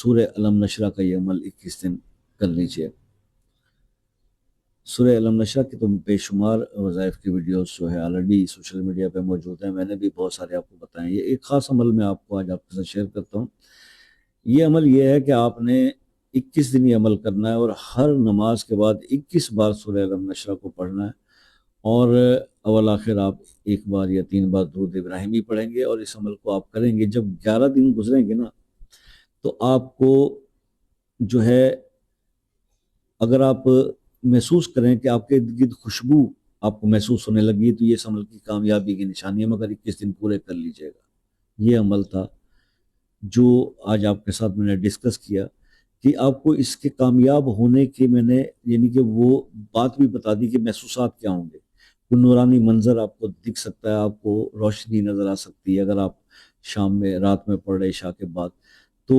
سورہ علم نشرہ کا یہ عمل 21 دن کر لیجئے۔ سورہ علم نشرہ کی تو بے شمار وظائف کی ویڈیوز جو ہے آلریڈی سوشل میڈیا پہ موجود ہیں، میں نے بھی بہت سارے آپ کو بتائیں۔ یہ ایک خاص عمل میں آپ کو آج آپ کے ساتھ شیئر کرتا ہوں۔ یہ عمل یہ ہے کہ آپ نے 21 دن یہ عمل کرنا ہے، اور ہر نماز کے بعد 21 بار سورہ علم نشرہ کو پڑھنا ہے، اور اول آخر آپ 1 بار یا 3 بار درود ابراہیمی پڑھیں گے، اور اس عمل کو آپ کریں گے۔ جب 11 دن گزریں گے نا تو آپ کو جو ہے، اگر آپ محسوس کریں کہ آپ کے ارد گرد خوشبو آپ کو محسوس ہونے لگی تو یہ اس عمل کی کامیابی کی نشانی ہے، مگر 21 دن پورے کر لیجئے گا۔ یہ عمل تھا جو آج آپ کے ساتھ میں نے ڈسکس کیا، کہ آپ کو اس کے کامیاب ہونے کے میں نے یعنی کہ وہ بات بھی بتا دی کہ محسوسات کیا ہوں گے۔ کوئی نورانی منظر آپ کو دکھ سکتا ہے، آپ کو روشنی نظر آ سکتی ہے اگر آپ شام میں رات میں پڑھ رہے عشاء کے بعد، تو